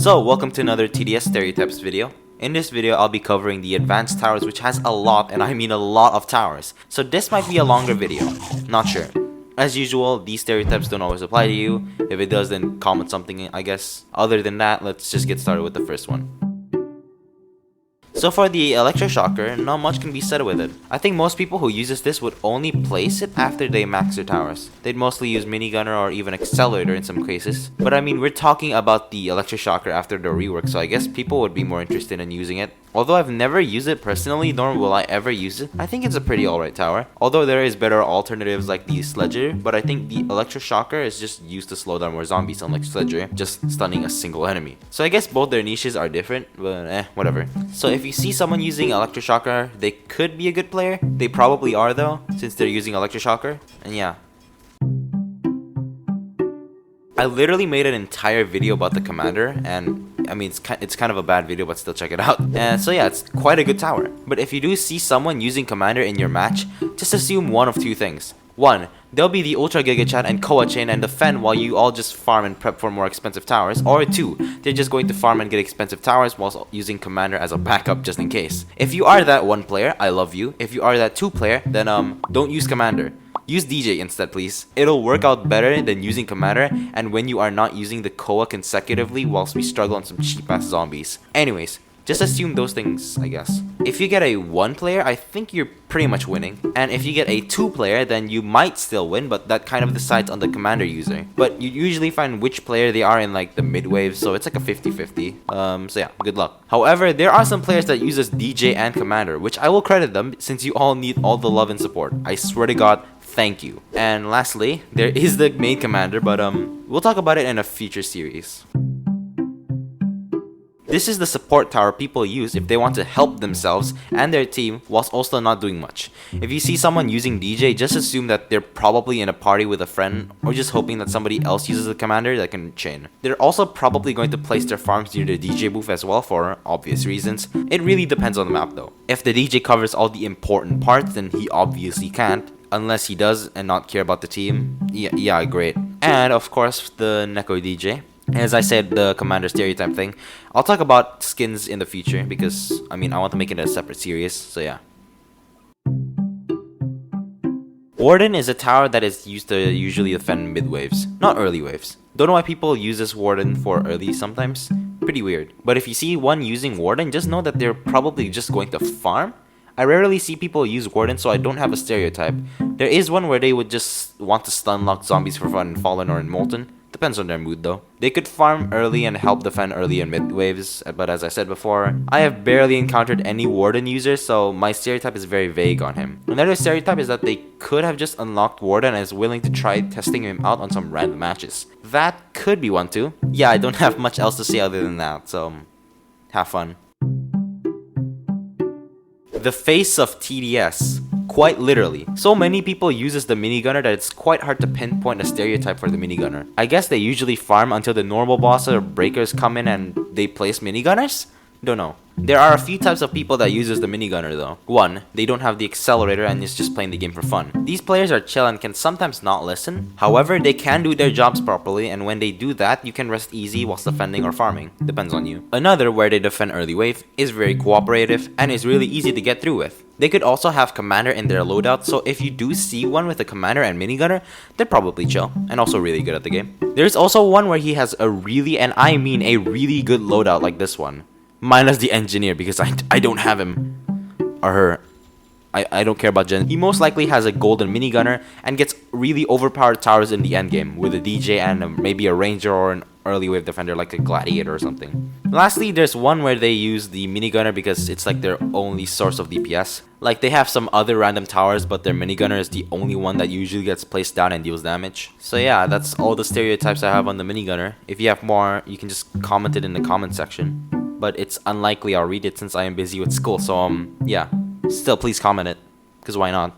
So, welcome to another TDS Stereotypes video. In this video, I'll be covering the advanced towers, which has a lot, and I mean a lot of towers. So this might be a longer video, not sure. As usual, these stereotypes don't always apply to you. If it does, then comment something, I guess. Other than that, let's just get started with the first one. So for the Electroshocker, not much can be said with it. I think most people who uses this would only place it after they max their towers. They'd mostly use Minigunner or even Accelerator in some cases. But I mean, we're talking about the Electroshocker after the rework, so I guess people would be more interested in using it. Although I've never used it personally, nor will I ever use it, I think it's a pretty alright tower. Although there is better alternatives like the Sledger, but I think the Electroshocker is just used to slow down more zombies, unlike Sledger, just stunning a single enemy. So I guess both their niches are different, but whatever. So if you see someone using Electroshocker, they could be a good player. They probably are though, since they're using Electroshocker, and yeah. I literally made an entire video about the commander, and I mean, it's kind of a bad video, but still check it out. So yeah, it's quite a good tower. But if you do see someone using commander in your match, just assume one of two things. One, they'll be the Ultra Giga Chat and Koa Chain and defend while you all just farm and prep for more expensive towers. Or two, they're just going to farm and get expensive towers whilst using commander as a backup just in case. If you are that one player, I love you. If you are that two player, then don't use commander. Use DJ instead, please. It'll work out better than using commander, and when you are not using the Koa consecutively whilst we struggle on some cheap ass zombies. Anyways, just assume those things, I guess. If you get a 1 player, I think you're pretty much winning. And if you get a 2 player, then you might still win, but that kind of decides on the commander user. But you usually find which player they are in like the mid wave, so it's like a 50-50. So yeah, good luck. However, there are some players that uses DJ and commander, which I will credit them since you all need all the love and support. I swear to God, thank you. And lastly, there is the main commander, but we'll talk about it in a future series. This is the support tower people use if they want to help themselves and their team whilst also not doing much. If you see someone using DJ, just assume that they're probably in a party with a friend or just hoping that somebody else uses the commander that can chain. They're also probably going to place their farms near the DJ booth as well for obvious reasons. It really depends on the map though. If the DJ covers all the important parts, then he obviously can't. Unless he does and not care about the team. Yeah, great. And of course the Neko DJ. As I said, the commander stereotype thing. I'll talk about skins in the future because, I mean, I want to make it a separate series, so yeah. Warden is a tower that is used to usually defend mid waves, not early waves. Don't know why people use this Warden for early sometimes. Pretty weird. But if you see one using Warden, just know that they're probably just going to farm. I rarely see people use Warden, so I don't have a stereotype. There is one where they would just want to stun lock zombies for fun in Fallen or in Molten. Depends on their mood though. They could farm early and help defend early and mid waves, but as I said before, I have barely encountered any Warden users, so my stereotype is very vague on him. Another stereotype is that they could have just unlocked Warden and is willing to try testing him out on some random matches. That could be one too. Yeah, I don't have much else to say other than that, so have fun. The face of TDS. Quite literally. So many people uses the Minigunner that it's quite hard to pinpoint a stereotype for the Minigunner. I guess they usually farm until the normal boss or breakers come in and they place Minigunners? Don't know. There are a few types of people that uses the Minigunner though. One, they don't have the accelerator and is just playing the game for fun. These players are chill and can sometimes not listen. However, they can do their jobs properly, and when they do that, you can rest easy whilst defending or farming. Depends on you. Another, where they defend early wave, is very cooperative and is really easy to get through with. They could also have commander in their loadout, so if you do see one with a commander and Minigunner, they're probably chill and also really good at the game. There's also one where he has a really, and I mean a really good loadout like this one. Minus the engineer, because I don't have him or her. I don't care about gen. He most likely has a golden minigunner and gets really overpowered towers in the endgame with a DJ and maybe a ranger or an early wave defender like a gladiator or something. Lastly, there's one where they use the minigunner because it's like their only source of DPS. Like they have some other random towers, but their minigunner is the only one that usually gets placed down and deals damage. So yeah, that's all the stereotypes I have on the minigunner. If you have more, you can just comment it in the comment section. But it's unlikely I'll read it since I am busy with school, so yeah. Still, please comment it, because why not?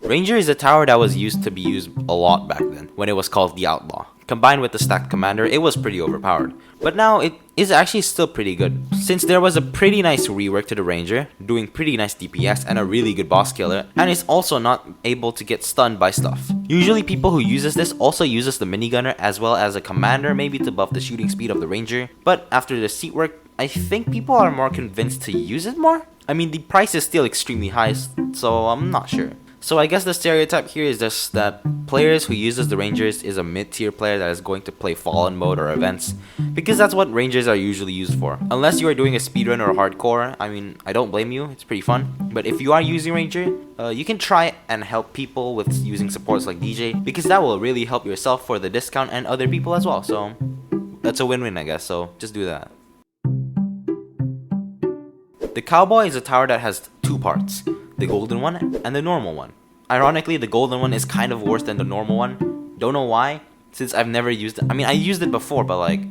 Ranger is a tower that was used to be used a lot back then, when it was called the Outlaw. Combined with the stacked commander, it was pretty overpowered. But now it is actually still pretty good, since there was a pretty nice rework to the ranger, doing pretty nice DPS and a really good boss killer, and it's also not able to get stunned by stuff. Usually people who uses this also uses the minigunner as well as a commander, maybe to buff the shooting speed of the ranger, but after the seat work, I think people are more convinced to use it more? I mean, the price is still extremely high, so I'm not sure. So I guess the stereotype here is just that players who uses the Rangers is a mid-tier player that is going to play Fallen mode or events, because that's what Rangers are usually used for. Unless you are doing a speedrun or hardcore, I mean, I don't blame you, it's pretty fun. But if you are using Ranger, you can try and help people with using supports like DJ, because that will really help yourself for the discount and other people as well. So that's a win-win, I guess, so just do that. The Cowboy is a tower that has two parts, the golden one and the normal one. Ironically, the golden one is kind of worse than the normal one. Don't know why, since I've never used it. I mean, I used it before, but like,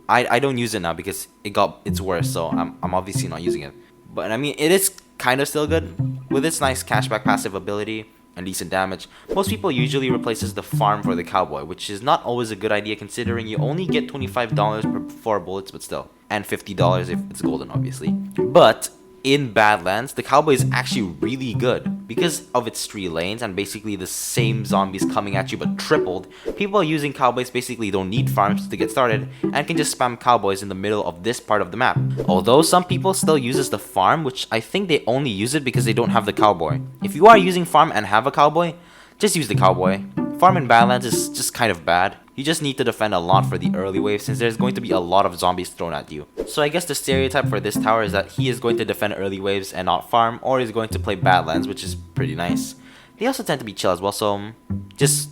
I don't use it now because it's worse, so I'm obviously not using it. But I mean, it is kind of still good. With its nice cashback passive ability and decent damage, most people usually replaces the farm for the Cowboy, which is not always a good idea considering you only get $25 per 4 bullets, but still. And $50 if it's golden, obviously. But in Badlands, the Cowboy is actually really good. Because of its 3 lanes and basically the same zombies coming at you but tripled, people using Cowboys basically don't need farms to get started and can just spam Cowboys in the middle of this part of the map. Although some people still uses the farm, which I think they only use it because they don't have the Cowboy. If you are using farm and have a Cowboy, just use the Cowboy. Farm in Badlands is just kind of bad. You just need to defend a lot for the early wave since there's going to be a lot of zombies thrown at you. So I guess the stereotype for this tower is that he is going to defend early waves and not farm, or he's going to play Badlands, which is pretty nice. They also tend to be chill as well, so it's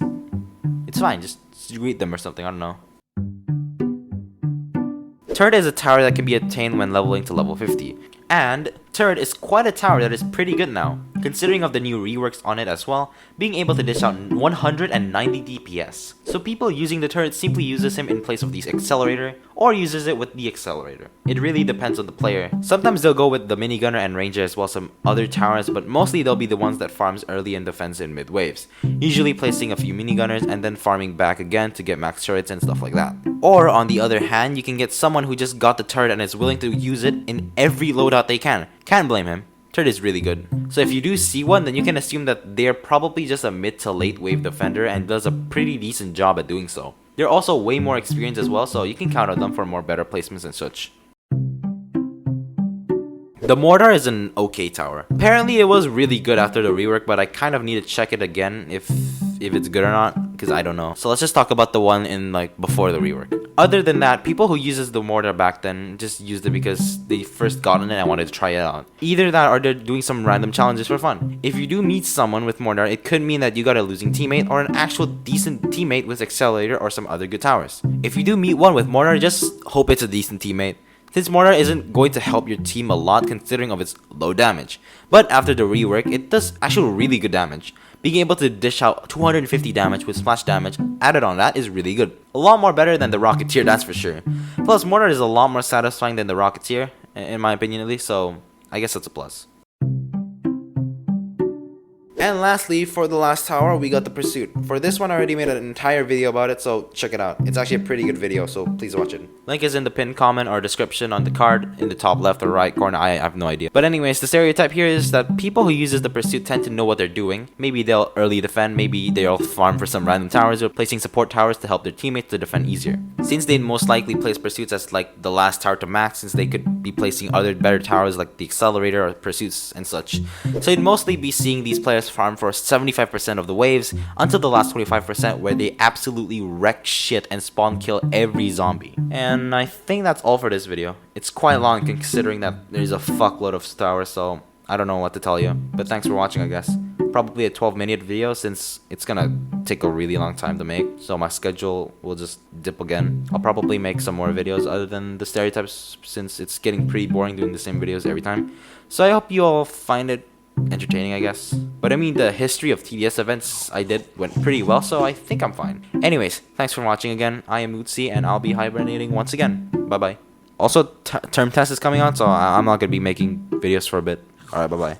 fine, just greet them or something, I don't know. Turret is a tower that can be attained when leveling to level 50. And Turret is quite a tower that is pretty good now, considering of the new reworks on it as well, being able to dish out 190 DPS. So people using the turret simply uses him in place of the accelerator, or uses it with the accelerator. It really depends on the player. Sometimes they'll go with the minigunner and ranger as well as some other towers, but mostly they'll be the ones that farms early and defends in mid waves, usually placing a few minigunners and then farming back again to get max turrets and stuff like that. Or on the other hand, you can get someone who just got the turret and is willing to use it in every loadout they can. Can't blame him. Turret is really good. So if you do see one, then you can assume that they're probably just a mid to late wave defender and does a pretty decent job at doing so. They're also way more experienced as well, so you can count on them for more better placements and such. The Mortar is an okay tower. Apparently it was really good after the rework, but I kind of need to check it again if it's good or not, because I don't know. So let's just talk about the one in like before the rework. Other than that, people who uses the Mortar back then just used it because they first got in it and wanted to try it out. Either that or they're doing some random challenges for fun. If you do meet someone with Mortar, it could mean that you got a losing teammate or an actual decent teammate with Accelerator or some other good towers. If you do meet one with Mortar, just hope it's a decent teammate, since Mortar isn't going to help your team a lot considering of its low damage. But after the rework, it does actually really good damage. Being able to dish out 250 damage with splash damage added on that is really good. A lot more better than the Rocketeer, that's for sure. Plus, Mortar is a lot more satisfying than the Rocketeer, in my opinion at least, so I guess that's a plus. And lastly, for the last tower, we got the Pursuit. For this one, I already made an entire video about it, so check it out. It's actually a pretty good video, so please watch it. Link is in the pinned comment or description on the card in the top left or right corner. I have no idea. But anyways, the stereotype here is that people who uses the Pursuit tend to know what they're doing. Maybe they'll early defend, maybe they'll farm for some random towers or placing support towers to help their teammates to defend easier. Since they'd most likely place Pursuits as like the last tower to max, since they could be placing other better towers like the Accelerator or Pursuits and such. So you'd mostly be seeing these players farm for 75% of the waves until the last 25% where they absolutely wreck shit and spawn kill every zombie. And I think that's all for this video. It's quite long considering that there's a fuckload of towers, so I don't know what to tell you. But thanks for watching, I guess. Probably a 12-minute video since it's gonna take a really long time to make, so my schedule will just dip again. I'll probably make some more videos other than the stereotypes since it's getting pretty boring doing the same videos every time. So I hope you all find it entertaining, I guess. But I mean, the history of TDS events I did went pretty well, so I think I'm fine. Anyways, thanks for watching again. I am Utsi, and I'll be hibernating once again. Bye-bye. Also, term test is coming on, so I'm not going to be making videos for a bit. Alright, bye-bye.